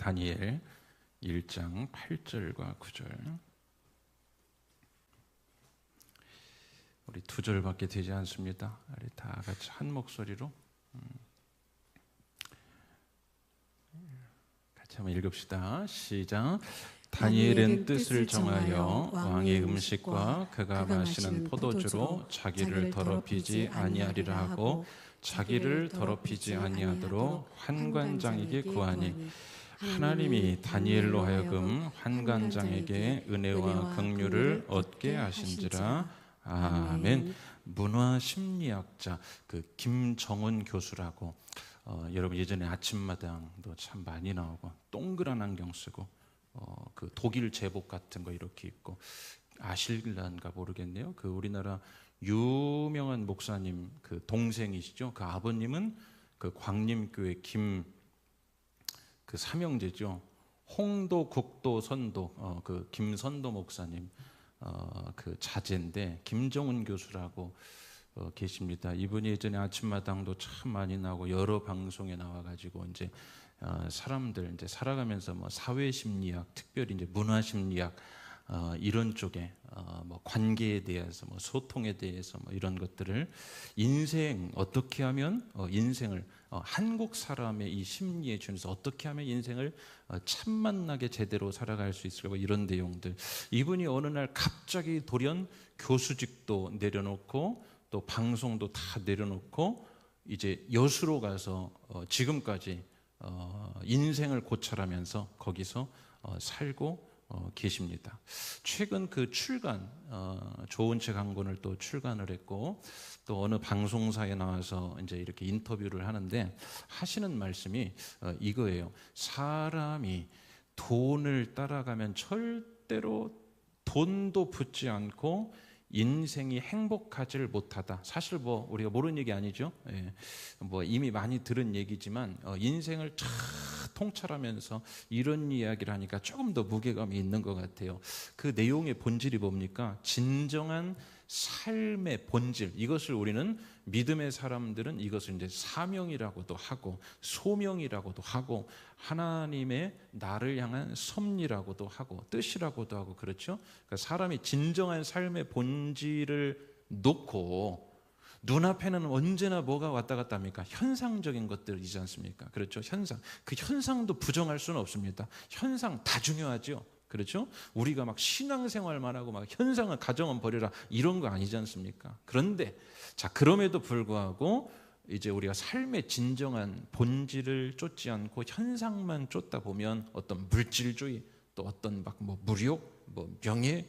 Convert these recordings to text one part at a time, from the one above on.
다니엘 1장 8절과 9절. 우리 2절밖에 되지 않습니다. 우리 다 같이 한 목소리로 같이 한번 읽읍시다. 시작. 다니엘은 뜻을 정하여 왕의 음식과 그가 마시는 포도주로 자기를 더럽히지 아니하리라 하고 자기를 더럽히지 아니하도록 환관장에게 구하니 하나님이 다니엘로 하여금 환관장에게 은혜와 긍휼을 얻게 하신지라. 아멘. 문화심리학자 김정은 교수라고 여러분 예전에 아침마당도 참 많이 나오고 동그란 안경 쓰고 그 독일 제복 같은 거 이렇게 입고 아실란가 모르겠네요. 그 우리나라 유명한 목사님 그 동생이시죠. 그 아버님은 그 광림교회 그 삼형제죠. 홍도, 국도, 선도 그 김선도 목사님 그 자제인데 김정은 교수라고 계십니다. 이분이 예전에 아침마당도 참 많이 나오고 여러 방송에 나와가지고 이제 사람들 이제 살아가면서 뭐 사회심리학, 특별히 이제 문화심리학 이런 쪽에 뭐 관계에 대해서 뭐 소통에 대해서 뭐 이런 것들을 인생 어떻게 하면 인생을 한국 사람의 이 심리에 준해서 어떻게 하면 인생을 참만나게 제대로 살아갈 수 있을까 뭐 이런 내용들. 이분이 어느 날 갑자기 돌연 교수직도 내려놓고 또 방송도 다 내려놓고 이제 여수로 가서 지금까지 인생을 고찰하면서 거기서 살고 계십니다. 최근 그 출간 좋은 책 한 권을 또 출간을 했고 또 어느 방송사에 나와서 이제 이렇게 인터뷰를 하는데 하시는 말씀이 이거예요. 사람이 돈을 따라가면 절대로 돈도 붙지 않고 인생이 행복하지를 못하다. 사실 뭐 우리가 모르는 얘기 아니죠. 예. 뭐 이미 많이 들은 얘기지만 인생을 쫙 통찰하면서 이런 이야기를 하니까 조금 더 무게감이 있는 것 같아요. 그 내용의 본질이 뭡니까? 진정한 삶의 본질, 이것을 우리는 믿음의 사람들은 이것을 이제 사명이라고도 하고 소명이라고도 하고 하나님의 나를 향한 섭리라고도 하고 뜻이라고도 하고 그렇죠. 그러니까 사람이 진정한 삶의 본질을 놓고 눈앞에는 언제나 뭐가 왔다 갔다 합니까? 현상적인 것들이지 않습니까? 그렇죠. 현상. 그 현상도 부정할 수는 없습니다. 현상 다 중요하죠. 그렇죠? 우리가 막 신앙생활만 하고 막 현상은 가정은 버려라 이런 거 아니지 않습니까? 그런데 자 그럼에도 불구하고 이제 우리가 삶의 진정한 본질을 쫓지 않고 현상만 쫓다 보면 어떤 물질주의 또 어떤 막 뭐 무력, 뭐 명예,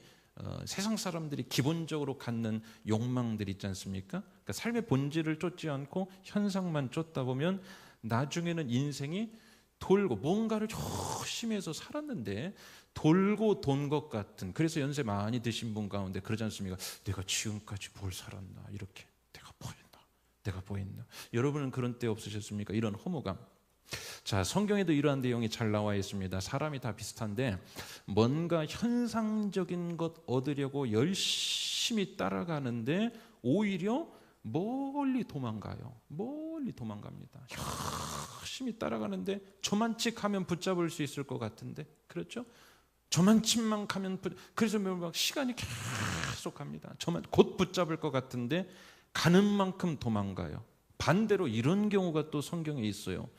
세상 사람들이 기본적으로 갖는 욕망들 있지 않습니까? 그러니까 삶의 본질을 쫓지 않고 현상만 쫓다 보면 나중에는 인생이 돌고 뭔가를 열심히 해서 살았는데 돌고 돈 것 같은, 그래서 연세 많이 드신 분 가운데 그러지 않습니까? 내가 지금까지 뭘 살았나 이렇게 내가 보였나. 여러분은 그런 때 없으셨습니까? 이런 허무감. 자, 성경에도 이러한 내용이 잘 나와 있습니다. 사람이 다 비슷한데 뭔가 현상적인 것 얻으려고 열심히 따라가는데 오히려 멀리 도망갑니다. 열심히 따라가는데 저만치 가면 붙잡을 수 있을 것 같은데, 그렇죠? 저만치만 가면 그래서 막 시간이 계속 갑니다. 저만 곧 붙잡을 것 같은데 가는 만큼 도망가요. 반대로 이런 경우가 또 성경에 있어요.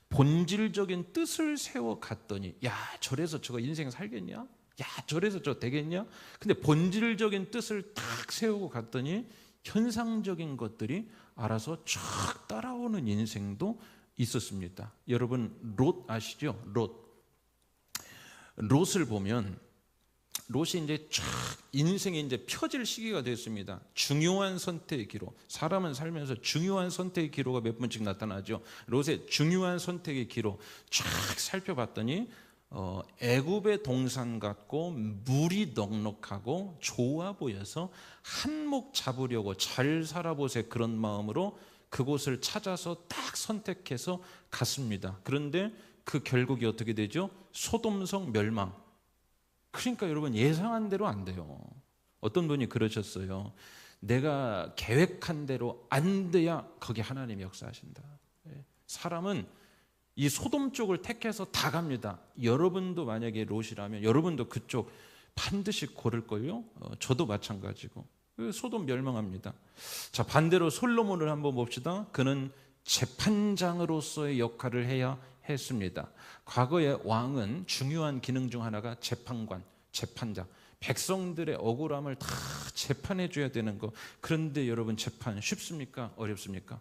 본질적인 뜻을 세워 갔더니 야 저래서 저거 인생 살겠냐? 야 저래서 저 되겠냐? 근데 본질적인 뜻을 딱 세우고 갔더니 현상적인 것들이 알아서 쫙 따라오는 인생도 있었습니다. 여러분 롯 아시죠? 롯을 보면 롯이 이제 쫙 인생이 이제 펴질 시기가 됐습니다. 중요한 선택의 기로, 사람은 살면서 중요한 선택의 기로가 몇 번씩 나타나죠. 롯의 중요한 선택의 기로 쫙 살펴봤더니 애굽의 동산 같고 물이 넉넉하고 좋아 보여서 한몫 잡으려고 잘 살아보세 그런 마음으로 그곳을 찾아서 딱 선택해서 갔습니다. 그런데 그 결국이 어떻게 되죠? 소돔성 멸망. 그러니까 여러분 예상한 대로 안 돼요. 어떤 분이 그러셨어요. 내가 계획한 대로 안 돼야 거기 하나님이 역사하신다. 사람은 이 소돔 쪽을 택해서 다 갑니다. 여러분도 만약에 롯이라면 여러분도 그쪽 반드시 고를걸요. 저도 마찬가지고. 소돔 멸망합니다. 자, 반대로 솔로몬을 한번 봅시다. 그는 재판장으로서의 역할을 해야 했습니다. 과거에 왕은 중요한 기능 중 하나가 재판관, 재판장, 백성들의 억울함을 다 재판해 줘야 되는 거. 그런데 여러분, 재판 쉽습니까? 어렵습니까?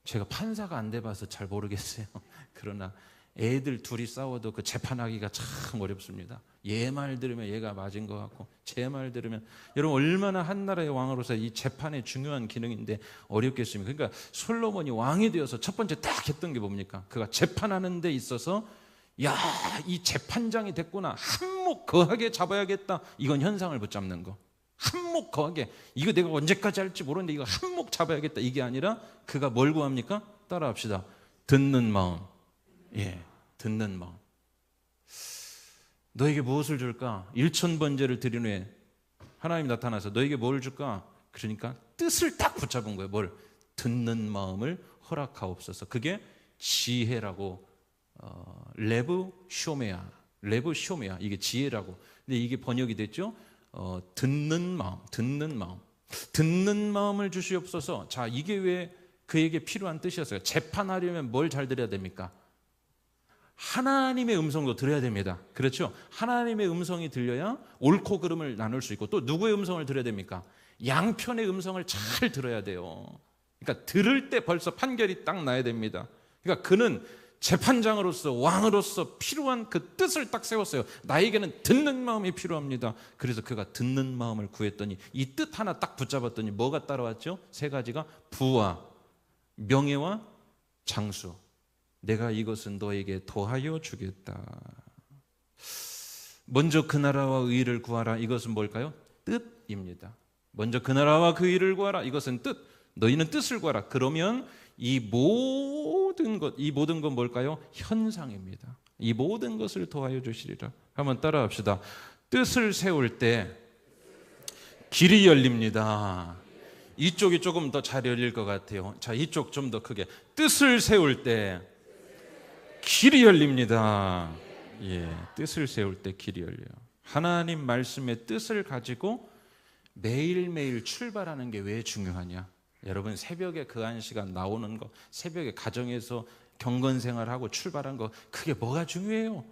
제가 판사가 안 돼봐서 잘 모르겠어요. 그러나 애들 둘이 싸워도 그 재판하기가 참 어렵습니다. 얘 말 들으면 얘가 맞은 것 같고 제 말 들으면, 여러분 얼마나 한 나라의 왕으로서 이 재판의 중요한 기능인데 어렵겠습니까? 그러니까 솔로몬이 왕이 되어서 첫 번째 딱 했던 게 뭡니까? 그가 재판하는 데 있어서 야, 이 재판장이 됐구나, 한몫 거하게 잡아야겠다. 이건 현상을 붙잡는 거. 한몫 거하게, 이거 내가 언제까지 할지 모르는데 이거 한몫 잡아야겠다. 이게 아니라 그가 뭘 구합니까? 따라합시다. 듣는 마음. 예, 듣는 마음. 너에게 무엇을 줄까? 1000번제를 드린 후에 하나님이 나타나서 너에게 뭘 줄까? 그러니까 뜻을 딱 붙잡은 거예요. 뭘? 듣는 마음을 허락하옵소서. 그게 지혜라고, 레브 쇼메야, 레브 쇼메야, 이게 지혜라고. 근데 이게 번역이 됐죠. 듣는 마음, 듣는 마음, 듣는 마음을 주시옵소서. 자, 이게 왜 그에게 필요한 뜻이었어요? 재판하려면 뭘 잘 들어야 됩니까? 하나님의 음성도 들어야 됩니다. 그렇죠? 하나님의 음성이 들려야 옳고 그름을 나눌 수 있고, 또 누구의 음성을 들어야 됩니까? 양편의 음성을 잘 들어야 돼요. 그러니까 들을 때 벌써 판결이 딱 나야 됩니다. 그러니까 그는 재판장으로서, 왕으로서 필요한 그 뜻을 딱 세웠어요. 나에게는 듣는 마음이 필요합니다. 그래서 그가 듣는 마음을 구했더니 이 뜻 하나 딱 붙잡았더니 뭐가 따라왔죠? 3가지가 부와 명예와 장수. 내가 이것은 너에게 더하여 주겠다. 먼저 그 나라와 의를 구하라. 이것은 뭘까요? 뜻입니다. 먼저 그 나라와 그 의를 구하라. 이것은 뜻. 너희는 뜻을 구하라. 그러면 이 모든 것 뭘까요? 현상입니다. 이 모든 것을 더하여 주시리라. 한번 따라합시다. 뜻을 세울 때 길이 열립니다. 이쪽이 조금 더 잘 열릴 것 같아요. 자, 이쪽 좀 더 크게. 뜻을 세울 때 길이 열립니다. 예, 뜻을 세울 때 길이 열려요. 하나님 말씀의 뜻을 가지고 매일매일 출발하는 게 왜 중요하냐? 여러분, 새벽에 그 한 시간 나오는 거, 새벽에 가정에서 경건생활하고 출발한 거, 그게 뭐가 중요해요?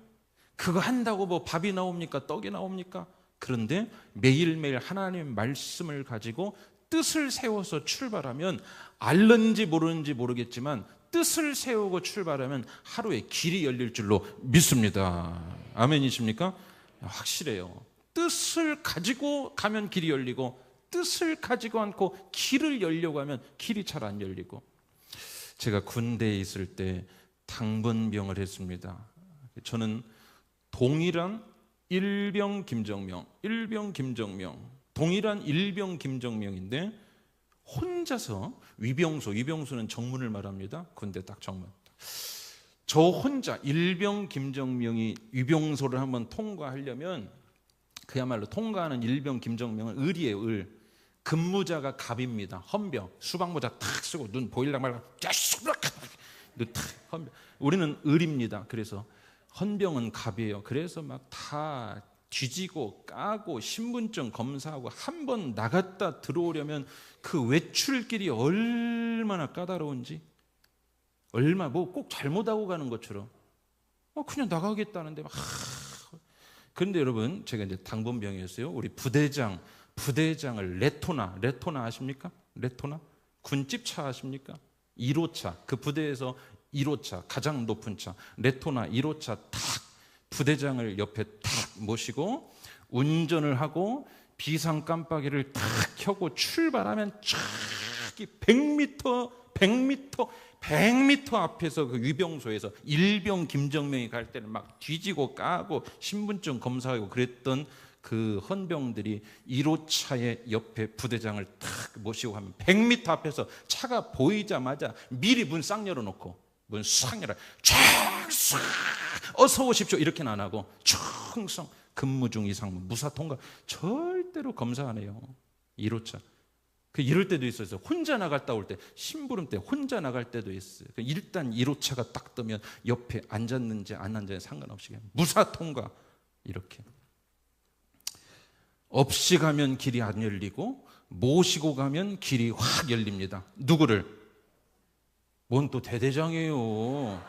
그거 한다고 뭐 밥이 나옵니까? 떡이 나옵니까? 그런데 매일매일 하나님 말씀을 가지고 뜻을 세워서 출발하면, 알는지 모르는지 모르겠지만 뜻을 세우고 출발하면 하루에 길이 열릴 줄로 믿습니다. 아멘이십니까? 확실해요. 뜻을 가지고 가면 길이 열리고, 뜻을 가지고 않고 길을 열려고 하면 길이 잘 안 열리고. 제가 군대에 있을 때 당번병을 했습니다. 저는 동일한 일병 김정명, 동일한 일병 김정명인데 혼자서 위병소는 정문을 말합니다. 군대 딱 정문. 저 혼자 일병 김정명이 위병소를 한번 통과하려면, 그야말로 통과하는 일병 김정명은 을이에요. 을. 근무자가 갑입니다. 헌병, 수방모자 탁 쓰고 눈 보일락 말락 눈 탁 헌병. 우리는 을입니다. 그래서 헌병은 갑이에요. 그래서 막 다 뒤지고 까고 신분증 검사하고, 한 번 나갔다 들어오려면 그 외출길이 얼마나 까다로운지, 얼마 뭐 꼭 잘못하고 가는 것처럼 그냥 나가겠다는데 막. 그런데 여러분, 제가 이제 당번병이었어요. 우리 부대장을 레토나 아십니까? 레토나? 군집차 아십니까? 1호차, 그 부대에서 1호차, 가장 높은 차, 레토나 1호차 탁 부대장을 옆에 탁 모시고 운전을 하고 비상 깜빡이를 탁 켜고 출발하면 저기 100m 앞에서 그 위병소에서 일병 김정명이 갈 때는 막 뒤지고 까고 신분증 검사하고 그랬던 그 헌병들이 1호차의 옆에 부대장을 탁 모시고 하면 100m 앞에서 차가 보이자마자 미리 문 싹 열어놓고, 문 싹 열어 쫙 어서 오십시오 이렇게는 안 하고 충성 근무 중 이상 무사 통과 절대로 검사 안 해요. 1호차 이럴 때도 있어요. 혼자 나갔다 올 때, 심부름 때 혼자 나갈 때도 있어요. 일단 1호차가 딱 뜨면 옆에 앉았는지 안 앉았는지 상관없이 그냥 무사 통과. 이렇게 없이 가면 길이 안 열리고 모시고 가면 길이 확 열립니다. 누구를? 뭔 또 대대장이에요.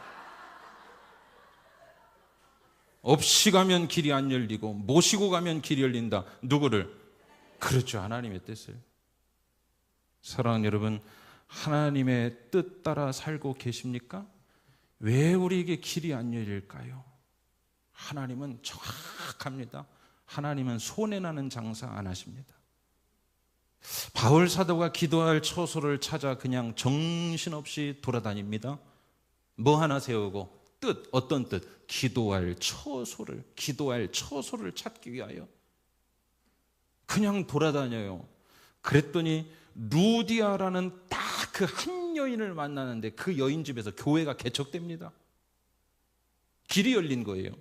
없이 가면 길이 안 열리고 모시고 가면 길이 열린다. 누구를? 그렇죠. 하나님의 뜻을. 사랑하는 여러분, 하나님의 뜻 따라 살고 계십니까? 왜 우리에게 길이 안 열릴까요? 하나님은 정확합니다. 하나님은 손해나는 장사 안 하십니다. 바울 사도가 기도할 처소를 찾아 그냥 정신없이 돌아다닙니다. 뭐 하나 세우고 뜻, 어떤 뜻? 기도할 처소를 찾기 위하여 그냥 돌아다녀요. 그랬더니 루디아라는 딱 그 한 여인을 만나는데 그 여인 집에서 교회가 개척됩니다. 길이 열린 거예요.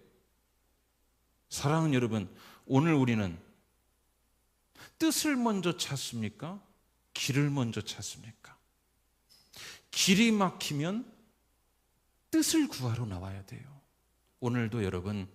사랑하는 여러분, 오늘 우리는 뜻을 먼저 찾습니까? 길을 먼저 찾습니까? 길이 막히면 뜻을 구하러 나와야 돼요. 오늘도 여러분,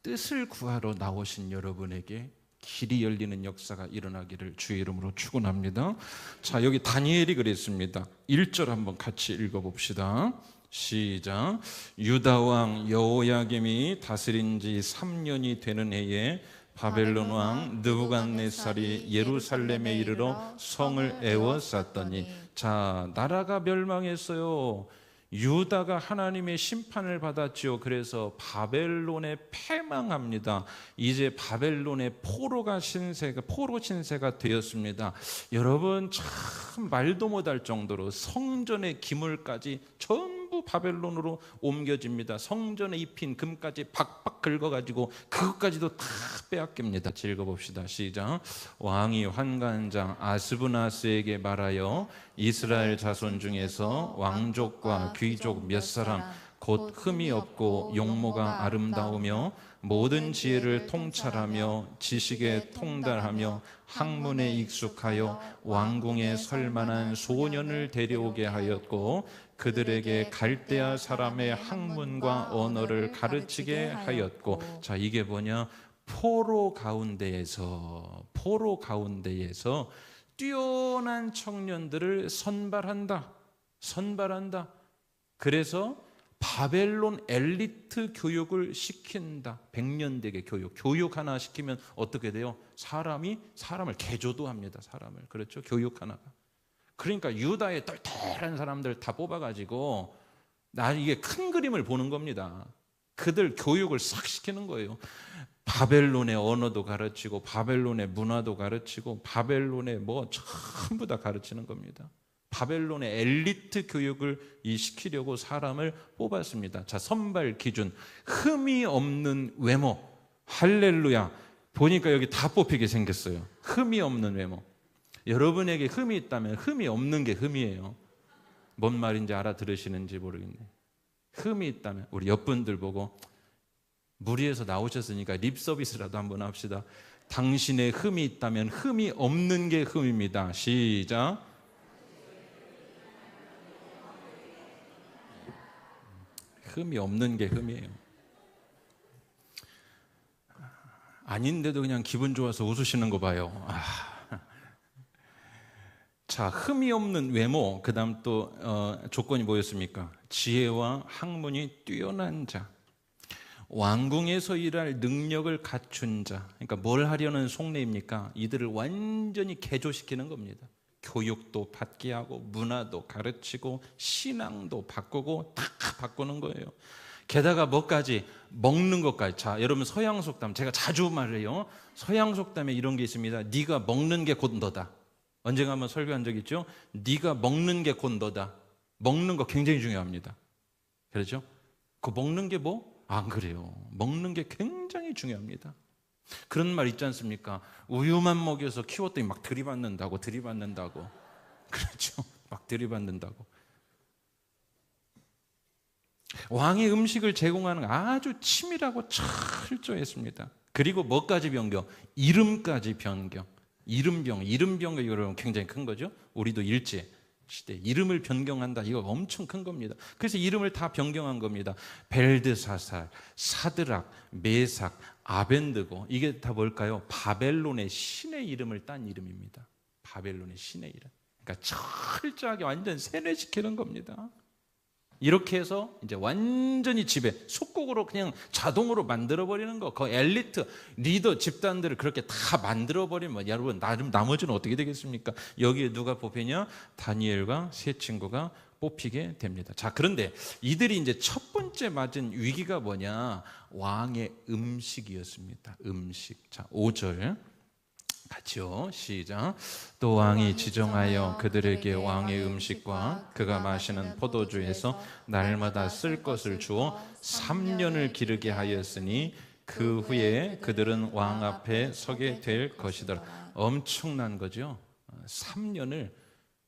뜻을 구하러 나오신 여러분에게 길이 열리는 역사가 일어나기를 주의 이름으로 축원합니다. 자, 여기 다니엘이 그랬습니다. 1절 한번 같이 읽어봅시다. 시작. 유다 왕 여호야김이 다스린 지 3년이 되는 해에 바벨론 왕 느부갓네살이 예루살렘에 이르러 성을 에워쌌더니, 자, 나라가 멸망했어요. 유다가 하나님의 심판을 받았지요. 그래서 바벨론에 패망합니다. 이제 바벨론의 포로 신세가 되었습니다. 여러분, 참 말도 못할 정도로 성전의 기물까지 전부 바벨론으로 옮겨집니다. 성전에 입힌 금까지 박박 긁어가지고 그것까지도 다 빼앗깁니다. 읽어봅시다. 시작. 왕이 환관장 아스브나스에게 말하여 이스라엘 자손 중에서 왕족과 귀족 몇 사람 곧 흠이 없고 용모가 아름다우며 모든 지혜를 통찰하며 지식에 통달하며 학문에 익숙하여 왕궁에 설 만한 소년을 데려오게 하였고 그들에게 갈대아 사람의 학문과 언어를 가르치게 하였고. 자, 이게 뭐냐? 포로 가운데에서 뛰어난 청년들을 선발한다. 그래서 바벨론 엘리트 교육을 시킨다. 100년대계 교육 하나 시키면 어떻게 돼요? 사람을 개조도 합니다. 그렇죠? 교육 하나가. 그러니까 유다의 똘똘한 사람들 다 뽑아가지고 이게 큰 그림을 보는 겁니다. 그들 교육을 싹 시키는 거예요. 바벨론의 언어도 가르치고 바벨론의 문화도 가르치고 바벨론의 전부 다 가르치는 겁니다. 바벨론의 엘리트 교육을 시키려고 사람을 뽑았습니다. 자, 선발 기준 흠이 없는 외모. 할렐루야. 보니까 여기 다 뽑히게 생겼어요. 흠이 없는 외모. 여러분에게 흠이 있다면 흠이 없는 게 흠이에요. 뭔 말인지 알아들으시는지 모르겠네. 흠이 있다면 우리 옆분들 보고 무리에서 나오셨으니까 립 서비스라도 한번 합시다. 당신의 흠이 있다면 흠이 없는 게 흠입니다. 시작. 흠이 없는 게 흠이에요. 아닌데도 그냥 기분 좋아서 웃으시는 거 봐요. 자, 흠이 없는 외모. 그 다음 또 조건이 뭐였습니까? 지혜와 학문이 뛰어난 자, 왕궁에서 일할 능력을 갖춘 자. 그러니까 뭘 하려는 속내입니까? 이들을 완전히 개조시키는 겁니다. 교육도 받게 하고 문화도 가르치고 신앙도 바꾸고 다 바꾸는 거예요. 게다가 뭐까지? 먹는 것까지. 자, 여러분 서양 속담 제가 자주 말해요. 서양 속담에 이런 게 있습니다. 네가 먹는 게 곧 너다. 언젠가 한번 설교한 적 있죠? 네가 먹는 게 곧 너다. 먹는 거 굉장히 중요합니다. 그렇죠? 그 먹는 게 뭐? 안 그래요. 먹는 게 굉장히 중요합니다. 그런 말 있지 않습니까? 우유만 먹여서 키웠더니 막 들이받는다고. 그렇죠? 막 들이받는다고. 왕의 음식을 제공하는 아주 치밀하고 철저했습니다. 그리고 뭐까지 변경? 이름까지 변경. 이름병이 여러분 굉장히 큰 거죠. 우리도 일제 시대 이름을 변경한다, 이거 엄청 큰 겁니다. 그래서 이름을 다 변경한 겁니다. 벨드사살, 사드락, 메삭, 아벤드고, 이게 다 뭘까요? 바벨론의 신의 이름을 딴 이름입니다. 바벨론의 신의 이름. 그러니까 철저하게 완전 세뇌시키는 겁니다. 이렇게 해서 이제 완전히 지배, 속국으로 그냥 자동으로 만들어버리는 거. 그 엘리트, 리더 집단들을 그렇게 다 만들어버리면 여러분 나머지는 어떻게 되겠습니까? 여기에 누가 뽑히냐? 다니엘과 세 친구가 뽑히게 됩니다. 자, 그런데 이들이 이제 첫 번째 맞은 위기가 뭐냐? 왕의 음식이었습니다. 음식. 자, 5절 같이요. 시작. 또 왕이 지정하여 그들에게 왕의 음식과 그가 마시는 포도주에서 날마다 쓸 것을 주어 3년을 기르게 하였으니 그 후에 그들은 왕 앞에 서게 될 것이더라. 엄청난 거죠. 3년을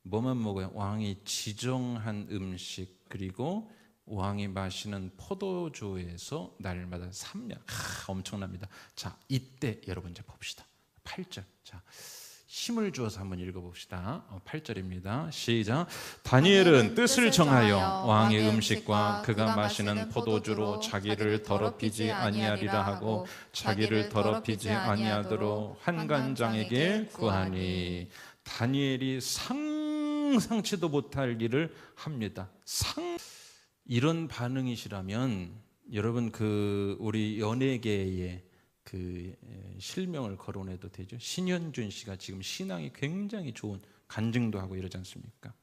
뭐만 먹어요? 왕이 지정한 음식, 그리고 왕이 마시는 포도주에서 날마다 3년. 엄청납니다. 자, 이때 여러분 이제 봅시다. 8절. 자, 힘을 주어서 한번 읽어봅시다. 8절입니다. 시작. 다니엘은 뜻을 정하여 왕의 음식과 그가 마시는 포도주로 자기를 더럽히지 아니하리라 하고 자기를 더럽히지 아니하도록 환관장에게 구하니. 다니엘이 상상치도 못할 일을 합니다. 이런 반응이시라면 여러분, 우리 연예계의 실명을 거론해도 되죠. 신현준 씨가 지금 신앙이 굉장히 좋은, 간증도 하고 이러지 않습니까?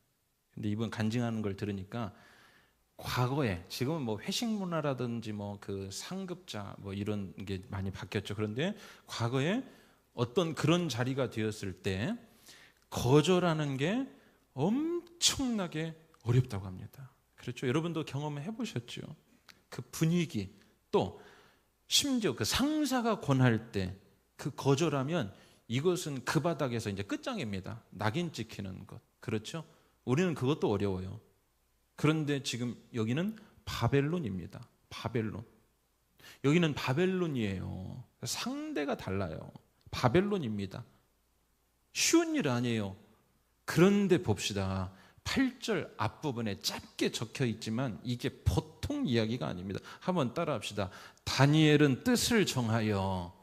근데 이분 간증하는 걸 들으니까 과거에, 지금은 뭐 회식 문화라든지 뭐 상급자 뭐 이런 게 많이 바뀌었죠. 그런데 과거에 어떤 그런 자리가 되었을 때 거절하는 게 엄청나게 어렵다고 합니다. 그렇죠? 여러분도 경험해 보셨죠? 그 분위기, 또 심지어 그 상사가 권할 때 그 거절하면 이것은 그 바닥에서 이제 끝장입니다. 낙인 찍히는 것. 그렇죠? 우리는 그것도 어려워요. 그런데 지금 여기는 바벨론입니다. 바벨론. 여기는 바벨론이에요. 상대가 달라요. 바벨론입니다. 쉬운 일 아니에요. 그런데 봅시다. 8절 앞부분에 짧게 적혀 있지만 이게 보통 이야기가 아닙니다. 한번 따라합시다. 다니엘은 뜻을 정하여.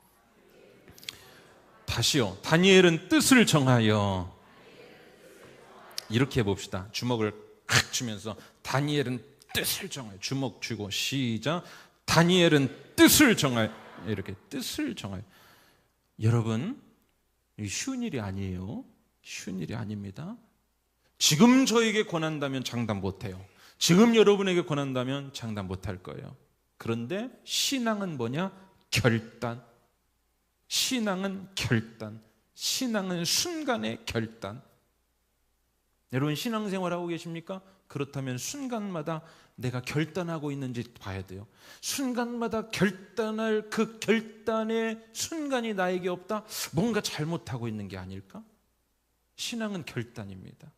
다시요. 다니엘은 뜻을 정하여. 이렇게 해봅시다. 주먹을 칵 주면서 다니엘은 뜻을 정하여. 주먹 쥐고 시작. 다니엘은 뜻을 정하여. 이렇게 뜻을 정하여. 여러분, 쉬운 일이 아니에요. 쉬운 일이 아닙니다. 지금 저에게 권한다면 장담 못해요. 지금 여러분에게 권한다면 장담 못할 거예요. 그런데 신앙은 뭐냐? 결단. 신앙은 결단. 신앙은 순간의 결단. 여러분, 신앙생활하고 계십니까? 그렇다면 순간마다 내가 결단하고 있는지 봐야 돼요. 순간마다 결단할 그 결단의 순간이 나에게 없다? 뭔가 잘못하고 있는 게 아닐까? 신앙은 결단입니다.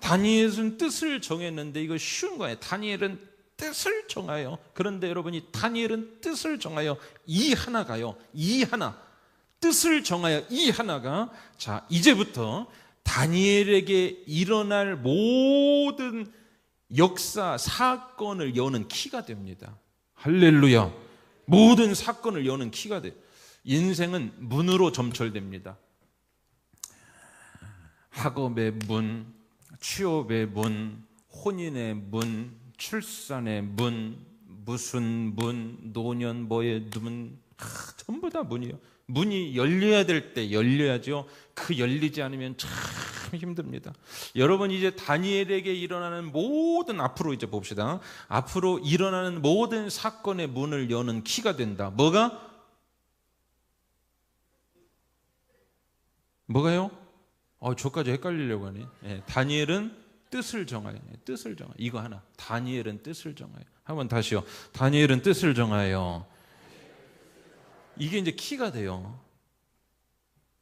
다니엘은 뜻을 정했는데 이거 쉬운 거예요. 다니엘은 뜻을 정하여. 그런데 여러분이 다니엘은 뜻을 정하여 이 하나가요. 이 하나. 뜻을 정하여 이 하나가, 자, 이제부터 다니엘에게 일어날 모든 역사, 사건을 여는 키가 됩니다. 할렐루야. 모든 사건을 여는 키가 돼요. 인생은 문으로 점철됩니다. 학업의 문, 취업의 문, 혼인의 문, 출산의 문, 무슨 문, 노년보의 문, 전부 다 문이에요. 문이 열려야 될 때 열려야죠. 그 열리지 않으면 참 힘듭니다. 여러분, 이제 다니엘에게 일어나는 모든, 앞으로 이제 봅시다. 앞으로 일어나는 모든 사건의 문을 여는 키가 된다. 뭐가요? 저까지 헷갈리려고 하네. 다니엘은 뜻을 정하여. 뜻을 정하여. 이거 하나. 다니엘은 뜻을 정하여. 한번 다시요. 다니엘은 뜻을 정하여. 이게 이제 키가 돼요.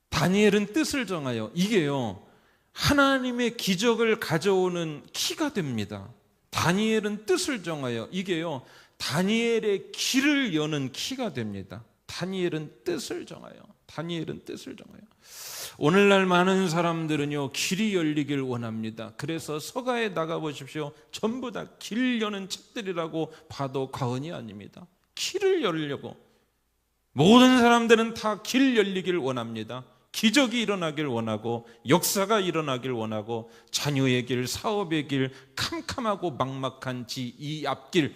다니엘은 뜻을 정하여. 이게요, 하나님의 기적을 가져오는 키가 됩니다. 다니엘은 뜻을 정하여. 이게요, 다니엘의 길을 여는 키가 됩니다. 다니엘은 뜻을 정하여. 다니엘은 뜻을 정하여. 오늘날 많은 사람들은요, 길이 열리길 원합니다. 그래서 서가에 나가보십시오. 전부 다 길 여는 책들이라고 봐도 과언이 아닙니다. 길을 열려고 모든 사람들은 다 길 열리길 원합니다. 기적이 일어나길 원하고 역사가 일어나길 원하고 자녀의 길, 사업의 길, 캄캄하고 막막한 이 앞길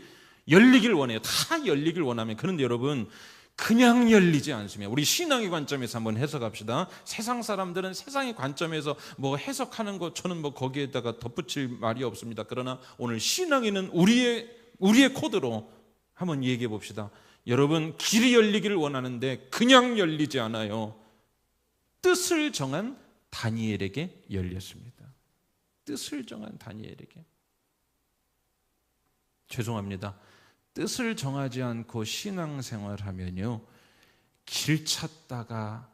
열리길 원해요. 다 열리길 원하면. 그런데 여러분, 그냥 열리지 않습니다. 우리 신앙의 관점에서 한번 해석합시다. 세상 사람들은 세상의 관점에서 뭐 해석하는 거 저는 뭐 거기에다가 덧붙일 말이 없습니다. 그러나 오늘 신앙에는 우리의 코드로 한번 얘기해 봅시다. 여러분, 길이 열리기를 원하는데 그냥 열리지 않아요. 뜻을 정한 다니엘에게 열렸습니다. 뜻을 정한 다니엘에게. 죄송합니다. 뜻을 정하지 않고 신앙생활하면요, 길 찾다가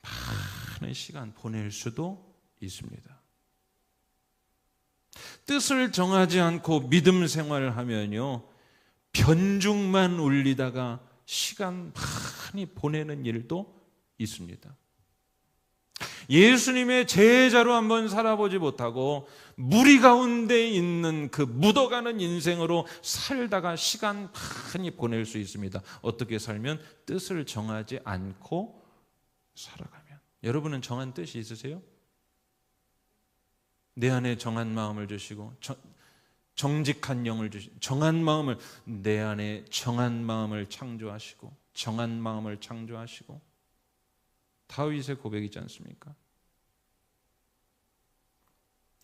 많은 시간 보낼 수도 있습니다. 뜻을 정하지 않고 믿음 생활을 하면요, 변죽만 울리다가 시간 많이 보내는 일도 있습니다. 예수님의 제자로 한번 살아보지 못하고 무리 가운데 있는 그 묻어가는 인생으로 살다가 시간 많이 보낼 수 있습니다. 어떻게 살면? 뜻을 정하지 않고 살아가면. 여러분은 정한 뜻이 있으세요? 내 안에 정한 마음을 주시고 정직한 영을 주시고 정한 마음을, 내 안에 정한 마음을 창조하시고 정한 마음을 창조하시고. 다윗의 고백이지 않습니까?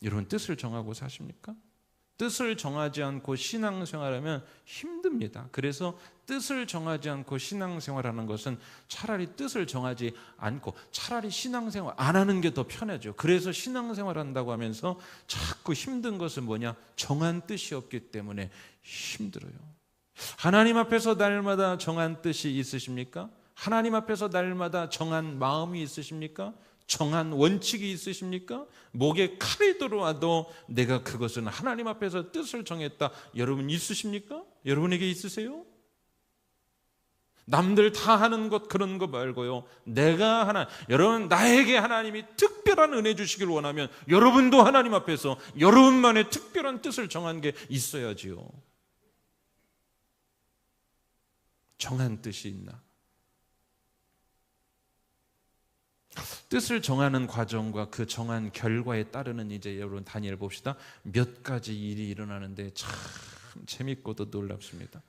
여러분, 뜻을 정하고 사십니까? 뜻을 정하지 않고 신앙생활하면 힘듭니다. 그래서 뜻을 정하지 않고 신앙생활하는 것은 차라리 뜻을 정하지 않고 차라리 신앙생활 안 하는 게 더 편하죠. 그래서 신앙생활한다고 하면서 자꾸 힘든 것은 뭐냐? 정한 뜻이 없기 때문에 힘들어요. 하나님 앞에서 날마다 정한 뜻이 있으십니까? 하나님 앞에서 날마다 정한 마음이 있으십니까? 정한 원칙이 있으십니까? 목에 칼이 들어와도 내가 그것은 하나님 앞에서 뜻을 정했다. 여러분 있으십니까? 여러분에게 있으세요? 남들 다 하는 것 그런 거 말고요, 여러분, 나에게 하나님이 특별한 은혜 주시길 원하면 여러분도 하나님 앞에서 여러분만의 특별한 뜻을 정한 게 있어야지요. 정한 뜻이 있나? 뜻을 정하는 과정과 그 정한 결과에 따르는 이제 여러분 다니엘 봅시다. 몇 가지 일이 일어나는데 참 재밌고도 놀랍습니다.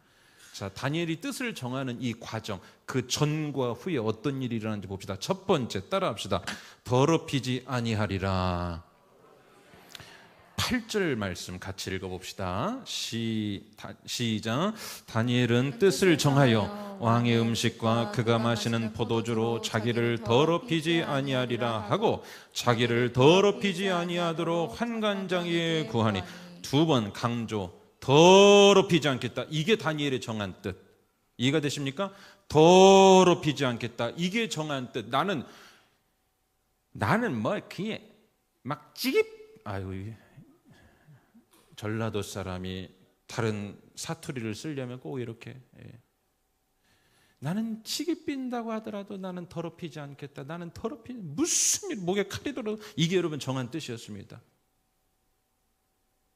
자, 다니엘이 뜻을 정하는 이 과정, 그 전과 후에 어떤 일이 일어나는지 봅시다. 첫 번째, 따라합시다. 더럽히지 아니하리라. 8절 말씀 같이 읽어봅시다. 시작. 다니엘은 뜻을 정하여 왕의 음식과 그가 마시는 포도주로 자기를 더럽히지 아니하리라 하고 자기를 더럽히지 아니하도록 환관장이에 구하니. 두 번 강조, 더럽히지 않겠다. 이게 다니엘의 정한 뜻. 이해가 되십니까? 더럽히지 않겠다. 이게 정한 뜻. 나는 뭐 그게 막 전라도 사람이 다른 사투리를 쓰려면 꼭 이렇게, 나는 치기 빈다고 하더라도 나는 더럽히지 않겠다. 나는 무슨 일, 목에 칼이 들어도. 이게 여러분 정한 뜻이었습니다.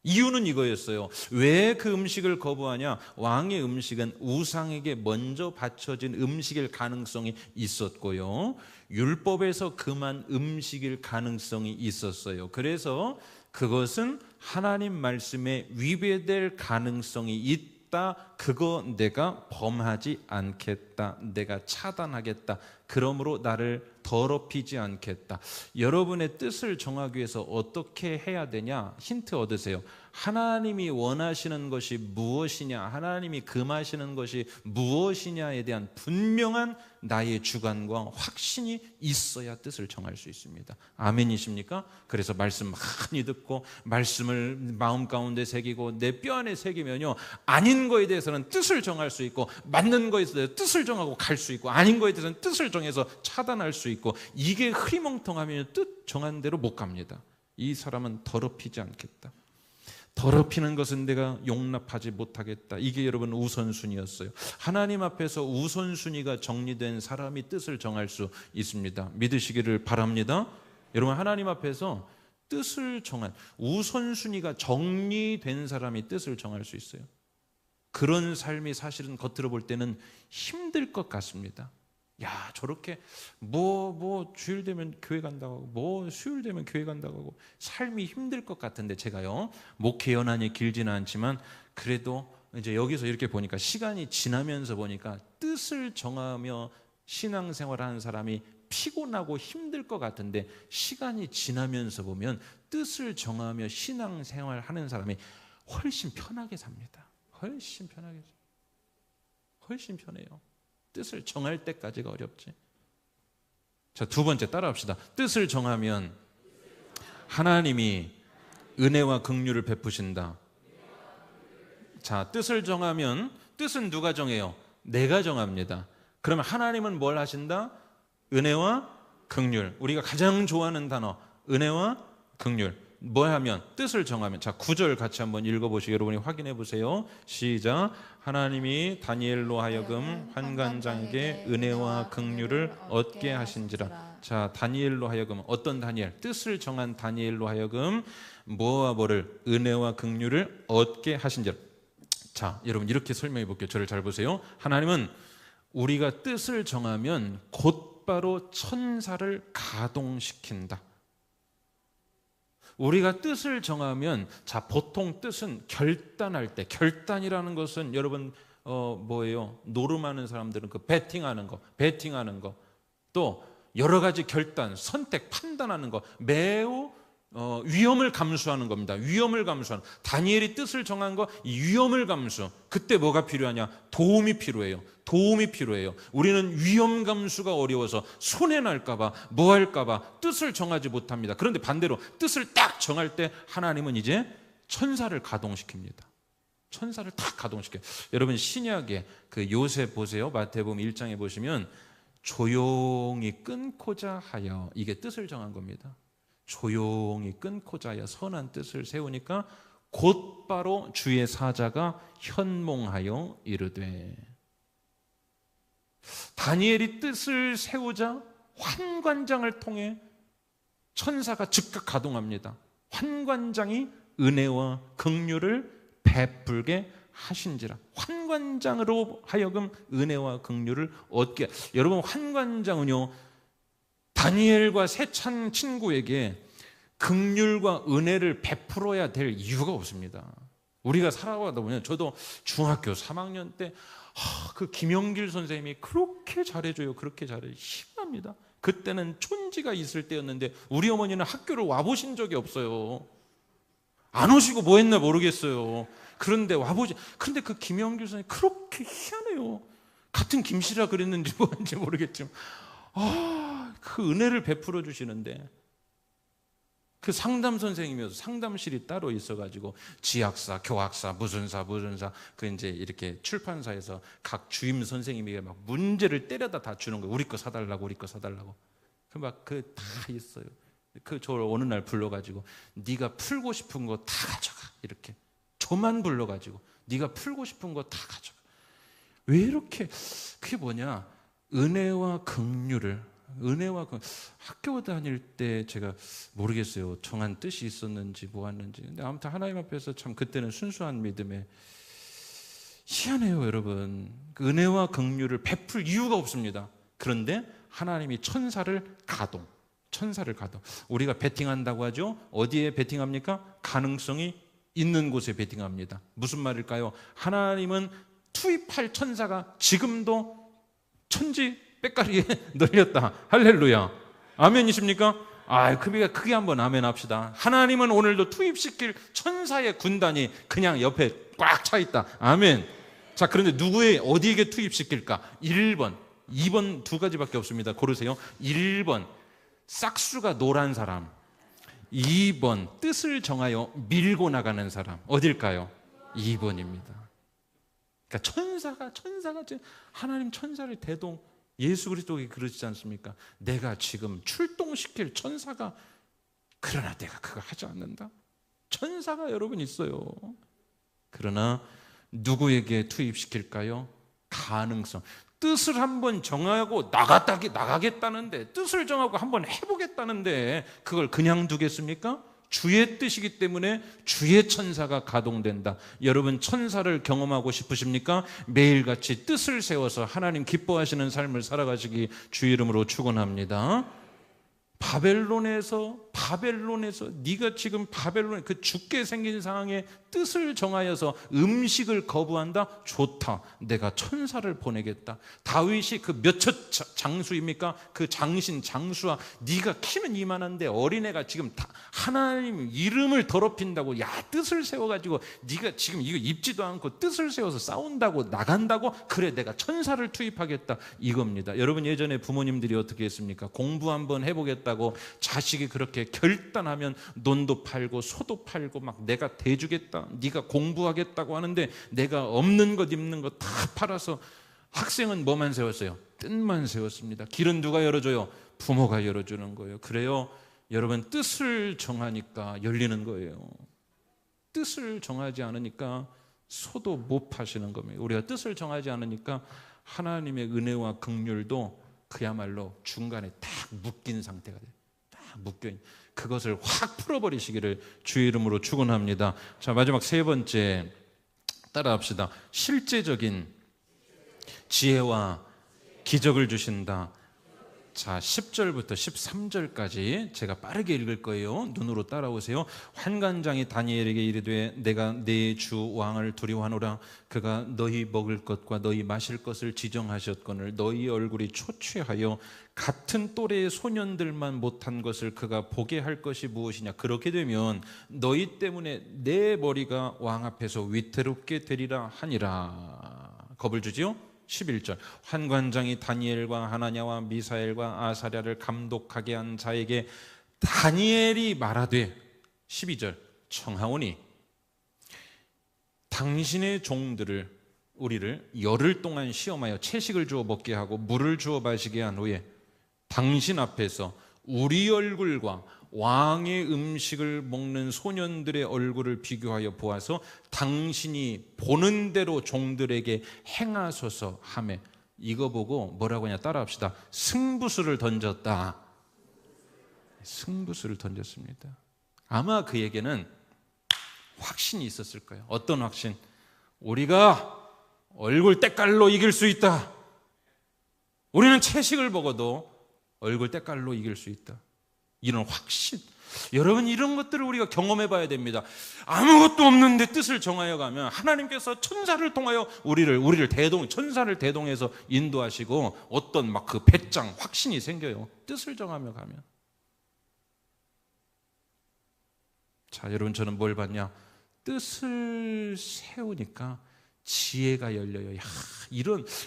이유는 이거였어요. 왜 그 음식을 거부하냐? 왕의 음식은 우상에게 먼저 바쳐진 음식일 가능성이 있었고요, 율법에서 금한 음식일 가능성이 있었어요. 그래서 그것은 하나님 말씀에 위배될 가능성이 있다. 그거 내가 범하지 않겠다. 내가 차단하겠다. 그러므로 나를 더럽히지 않겠다. 여러분의 뜻을 정하기 위해서 어떻게 해야 되냐? 힌트 얻으세요. 하나님이 원하시는 것이 무엇이냐, 하나님이 금하시는 것이 무엇이냐에 대한 분명한 나의 주관과 확신이 있어야 뜻을 정할 수 있습니다. 아멘이십니까? 그래서 말씀 많이 듣고 말씀을 마음 가운데 새기고 내 뼈 안에 새기면요, 아닌 거에 대해서는 뜻을 정할 수 있고, 맞는 거에 대해서 뜻을 정하고 갈 수 있고, 아닌 거에 대해서는 뜻을 정해서 차단할 수 있고. 이게 흐리멍텅하면 뜻 정한 대로 못 갑니다. 이 사람은 더럽히지 않겠다. 더럽히는 것은 내가 용납하지 못하겠다. 이게 여러분 우선순위였어요. 하나님 앞에서 우선순위가 정리된 사람이 뜻을 정할 수 있습니다. 믿으시기를 바랍니다. 여러분, 하나님 앞에서 뜻을 정한, 우선순위가 정리된 사람이 뜻을 정할 수 있어요. 그런 삶이 사실은 겉으로 볼 때는 힘들 것 같습니다. 야, 저렇게 주일 되면 교회 간다고 하고 수요일 되면 교회 간다고 하고 삶이 힘들 것 같은데, 제가요 목회 연한이 길지는 않지만 그래도 이제 여기서 이렇게 보니까, 시간이 지나면서 보니까 뜻을 정하며 신앙생활하는 사람이 피곤하고 힘들 것 같은데, 시간이 지나면서 보면 뜻을 정하며 신앙생활하는 사람이 훨씬 편하게 삽니다. 훨씬 편하게, 훨씬 편해요. 뜻을 정할 때까지가 어렵지. 자, 두 번째 따라합시다. 뜻을 정하면 하나님이 은혜와 긍휼을 베푸신다. 자, 뜻을 정하면, 뜻은 누가 정해요? 내가 정합니다. 그러면 하나님은 뭘 하신다? 은혜와 긍휼. 우리가 가장 좋아하는 단어, 은혜와 긍휼. 뭐 하면? 뜻을 정하면. 자, 9절 같이 한번 읽어보시고 여러분이 확인해 보세요. 시작. 하나님이 다니엘로 하여금 환관장에게 은혜와 긍휼을 얻게 하신지라. 자, 다니엘로 하여금, 어떤 다니엘? 뜻을 정한 다니엘로 하여금 뭐와 뭐를? 은혜와 긍휼을 얻게 하신지라. 자, 여러분 이렇게 설명해 볼게요. 저를 잘 보세요. 하나님은 우리가 뜻을 정하면 곧바로 천사를 가동시킨다. 우리가 뜻을 정하면, 자, 보통 뜻은 결단할 때, 결단이라는 것은 여러분 뭐예요? 노름하는 사람들은 그 베팅하는 거, 또 여러 가지 결단, 선택, 판단하는 거, 매우 위험을 감수하는 겁니다. 위험을 감수하는. 다니엘이 뜻을 정한 거, 이 위험을 감수. 그때 뭐가 필요하냐? 도움이 필요해요. 도움이 필요해요. 우리는 위험 감수가 어려워서 손해날까봐, 뭐 할까봐 뜻을 정하지 못합니다. 그런데 반대로 뜻을 딱 정할 때 하나님은 이제 천사를 가동시킵니다. 천사를 딱 가동시켜요. 여러분, 신약에 그 요셉 보세요. 마태복음 1장에 보시면 조용히 끊고자 하여, 이게 뜻을 정한 겁니다. 조용히 끊고자 하여 선한 뜻을 세우니까 곧바로 주의 사자가 현몽하여 이르되. 다니엘이 뜻을 세우자 환관장을 통해 천사가 즉각 가동합니다. 환관장이 은혜와 긍휼을 베풀게 하신지라. 환관장으로 하여금 은혜와 긍휼을 얻게. 여러분, 환관장은요, 다니엘과 세찬 친구에게 긍휼과 은혜를 베풀어야 될 이유가 없습니다. 우리가 살아가다 보면, 저도 중학교 3학년 때 그 김영길 선생님이 그렇게 잘해줘요. 그렇게 잘해요. 희한합니다. 그때는 촌지가 있을 때였는데 우리 어머니는 학교를 와보신 적이 없어요. 안 오시고 뭐 했나 모르겠어요. 그런데 근데 그 김영길 선생님이 그렇게 희한해요. 같은 김씨라 그랬는지 뭐인지 모르겠지만 그 은혜를 베풀어 주시는데, 그 상담 선생님이어서 상담실이 따로 있어가지고 지학사, 교학사, 무슨사 그 이제 이렇게 출판사에서 각 주임 선생님에게 막 문제를 때려다 다 주는 거예요. 우리 거 사달라고. 그 막 그 다 있어요. 그 저 어느 날 불러가지고 네가 풀고 싶은 거 다 가져가, 이렇게 저만 불러가지고 네가 풀고 싶은 거 다 가져가. 왜 이렇게? 그게 뭐냐? 은혜와 긍휼을. 학교 다닐 때 제가 모르겠어요. 정한 뜻이 있었는지 뭐였는지. 근데 아무튼 하나님 앞에서 참 그때는 순수한 믿음에, 희한해요, 여러분. 그 은혜와 긍휼을 베풀 이유가 없습니다. 그런데 하나님이 천사를 가동. 우리가 베팅한다고 하죠. 어디에 베팅합니까? 가능성이 있는 곳에 베팅합니다. 무슨 말일까요? 하나님은 투입할 천사가 지금도 천지 빽가리에 널렸다. 할렐루야. 아멘이십니까? 크게 한번 아멘 합시다. 하나님은 오늘도 투입시킬 천사의 군단이 그냥 옆에 꽉 차 있다. 아멘. 자, 그런데 어디에게 투입시킬까? 1번, 2번 두 가지밖에 없습니다. 고르세요. 1번, 싹수가 노란 사람. 2번, 뜻을 정하여 밀고 나가는 사람. 어딜까요? 2번입니다. 그러니까 천사가 하나님 천사를 예수 그리스도가 그러지 않습니까? 내가 지금 출동시킬 천사가, 그러나 내가 그거 하지 않는다. 천사가 여러분 있어요. 그러나 누구에게 투입시킬까요? 가능성. 뜻을 한번 정하고 나가겠다는데, 뜻을 정하고 한번 해보겠다는데 그걸 그냥 두겠습니까? 주의 뜻이기 때문에 주의 천사가 가동된다. 여러분 천사를 경험하고 싶으십니까? 매일같이 뜻을 세워서 하나님 기뻐하시는 삶을 살아가시기 주의 이름으로 축원합니다. 바벨론에서 네가 지금 바벨론에 그 죽게 생긴 상황에 뜻을 정하여서 음식을 거부한다? 좋다. 내가 천사를 보내겠다. 다윗이 그 몇 첫 장수입니까? 그 장수와 네가 키는 이만한데 어린애가 지금 다 하나님 이름을 더럽힌다고, 야, 뜻을 세워가지고 네가 지금 이거 입지도 않고 뜻을 세워서 싸운다고 나간다고? 그래, 내가 천사를 투입하겠다, 이겁니다. 여러분 예전에 부모님들이 어떻게 했습니까? 공부 한번 해보겠다고 자식이 그렇게 결단하면 논도 팔고 소도 팔고 막 내가 대주겠다, 네가 공부하겠다고 하는데 내가 없는 것 입는 것 다 팔아서 학생은 뭐만 세웠어요? 뜻만 세웠습니다. 길은 누가 열어줘요? 부모가 열어주는 거예요. 그래요, 여러분 뜻을 정하니까 열리는 거예요. 뜻을 정하지 않으니까 소도 못 파시는 겁니다. 우리가 뜻을 정하지 않으니까 하나님의 은혜와 긍휼도 그야말로 중간에 딱 묶인 상태가 돼요. 딱 묶여. 그것을 확 풀어버리시기를 주의 이름으로 축원합니다. 자, 마지막 세 번째 따라합시다. 실제적인 지혜와 기적을 주신다. 자, 10절부터 13절까지 제가 빠르게 읽을 거예요. 눈으로 따라오세요. 환관장이 다니엘에게 이르되 내가 내 주 왕을 두려워하노라. 그가 너희 먹을 것과 너희 마실 것을 지정하셨거늘 너희 얼굴이 초췌하여 같은 또래의 소년들만 못한 것을 그가 보게 할 것이 무엇이냐. 그렇게 되면 너희 때문에 내 머리가 왕 앞에서 위태롭게 되리라 하니라. 겁을 주지요? 11절 환관장이 다니엘과 하나냐와 미사엘과 아사랴를 감독하게 한 자에게 다니엘이 말하되 12절 청하오니 당신의 종들을 우리를 열흘 동안 시험하여 채식을 주어 먹게 하고 물을 주어 마시게 한 후에 당신 앞에서 우리 얼굴과 왕의 음식을 먹는 소년들의 얼굴을 비교하여 보아서 당신이 보는 대로 종들에게 행하소서 하매. 이거 보고 뭐라고 하냐 따라합시다. 승부수를 던졌다. 승부수를 던졌습니다. 아마 그에게는 확신이 있었을 거예요. 어떤 확신? 우리가 얼굴 때깔로 이길 수 있다. 우리는 채식을 먹어도 얼굴 때깔로 이길 수 있다. 이런 확신. 여러분 이런 것들을 우리가 경험해 봐야 됩니다. 아무것도 없는데 뜻을 정하여 가면 하나님께서 천사를 통하여 우리를 천사를 대동해서 인도하시고 어떤 막 그 배짱 확신이 생겨요. 뜻을 정하며 가면. 자, 여러분 저는 뭘 봤냐? 뜻을 세우니까 지혜가 열려요. 야,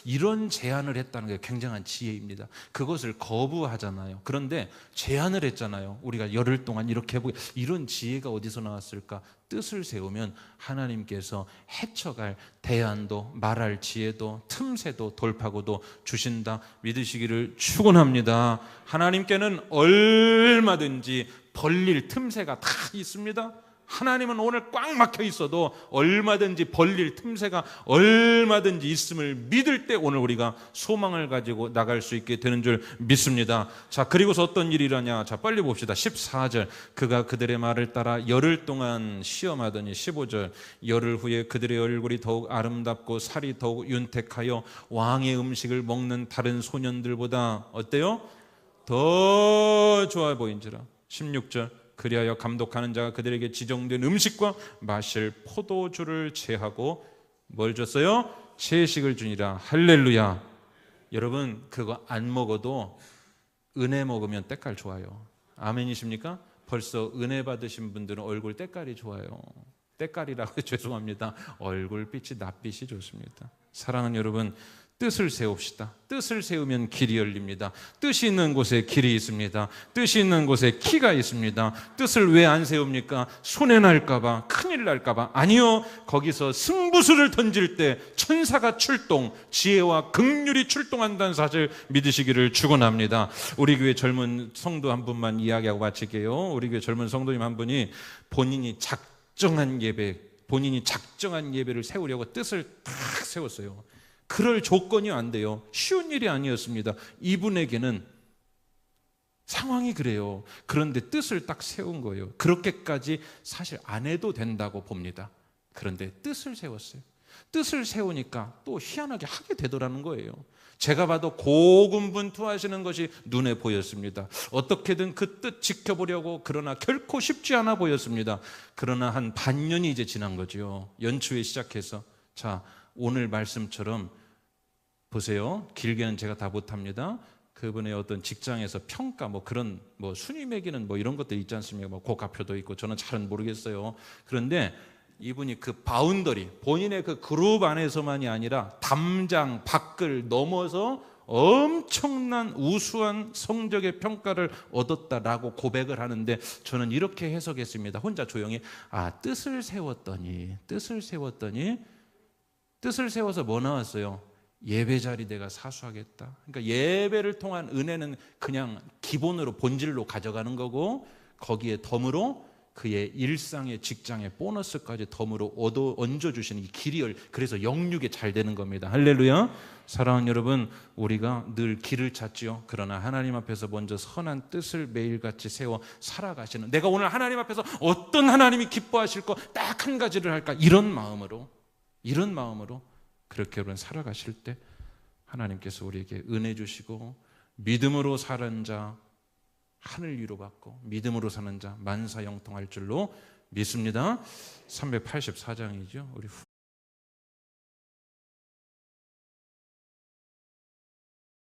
이런 제안을 했다는 게 굉장한 지혜입니다. 그것을 거부하잖아요. 그런데 제안을 했잖아요. 우리가 열흘 동안 이렇게 해보게. 이런 지혜가 어디서 나왔을까? 뜻을 세우면 하나님께서 헤쳐갈 대안도 말할 지혜도 틈새도 돌파구도 주신다. 믿으시기를 축원합니다. 하나님께는 얼마든지 벌릴 틈새가 다 있습니다. 하나님은 오늘 꽉 막혀 있어도 얼마든지 벌릴 틈새가 얼마든지 있음을 믿을 때 오늘 우리가 소망을 가지고 나갈 수 있게 되는 줄 믿습니다. 자, 그리고서 어떤 일이라냐. 자, 빨리 봅시다. 14절 그가 그들의 말을 따라 열흘 동안 시험하더니 15절 열흘 후에 그들의 얼굴이 더욱 아름답고 살이 더욱 윤택하여 왕의 음식을 먹는 다른 소년들보다 어때요? 더 좋아 보인지라. 16절 그리하여 감독하는 자가 그들에게 지정된 음식과 마실 포도주를 제하고 뭘 줬어요? 채식을 주니라. 할렐루야. 여러분 그거 안 먹어도 은혜 먹으면 때깔 좋아요. 아멘이십니까? 벌써 은혜 받으신 분들은 얼굴 때깔이 좋아요. 때깔이라고 죄송합니다. 얼굴빛이 낯빛이 좋습니다. 사랑하는 여러분, 뜻을 세웁시다. 뜻을 세우면 길이 열립니다. 뜻이 있는 곳에 길이 있습니다. 뜻이 있는 곳에 키가 있습니다. 뜻을 왜 안 세웁니까? 손해날까봐, 큰일 날까봐. 아니요, 거기서 승부수를 던질 때 천사가 출동, 지혜와 긍휼이 출동한다는 사실 믿으시기를 축원합니다. 우리 교회 젊은 성도 한 분만 이야기하고 마칠게요. 우리 교회 젊은 성도님 한 분이 본인이 작정한 예배, 본인이 작정한 예배를 세우려고 뜻을 딱 세웠어요. 그럴 조건이 안 돼요. 쉬운 일이 아니었습니다. 이분에게는 상황이 그래요. 그런데 뜻을 딱 세운 거예요. 그렇게까지 사실 안 해도 된다고 봅니다. 그런데 뜻을 세웠어요. 뜻을 세우니까 또 희한하게 하게 되더라는 거예요. 제가 봐도 고군분투하시는 것이 눈에 보였습니다. 어떻게든 그 뜻 지켜보려고, 그러나 결코 쉽지 않아 보였습니다. 그러나 한 반년이 이제 지난 거죠. 연초에 시작해서. 자, 오늘 말씀처럼 보세요. 길게는 제가 다 못합니다. 그분의 어떤 직장에서 평가, 그런 순위 매기는 이런 것들 있지 않습니까? 고가표도 있고, 저는 잘은 모르겠어요. 그런데 이분이 그 바운더리, 본인의 그 그룹 안에서만이 아니라 담장 밖을 넘어서 엄청난 우수한 성적의 평가를 얻었다라고 고백을 하는데, 저는 이렇게 해석했습니다. 혼자 조용히. 뜻을 세웠더니 뜻을 세워서 뭐 나왔어요? 예배 자리 내가 사수하겠다. 그러니까 예배를 통한 은혜는 그냥 기본으로 본질로 가져가는 거고, 거기에 덤으로 그의 일상의 직장의 보너스까지 덤으로 얹어주시는 이 길이열, 그래서 영육에 잘 되는 겁니다. 할렐루야. 사랑하는 여러분, 우리가 늘 길을 찾지요. 그러나 하나님 앞에서 먼저 선한 뜻을 매일같이 세워 살아가시는, 내가 오늘 하나님 앞에서 어떤 하나님이 기뻐하실 거 딱 한 가지를 할까, 이런 마음으로 그렇게 여러분 살아가실 때 하나님께서 우리에게 은혜 주시고, 믿음으로 사는 자 하늘 위로 받고, 믿음으로 사는 자 만사 형통할 줄로 믿습니다. 384장이죠. 우리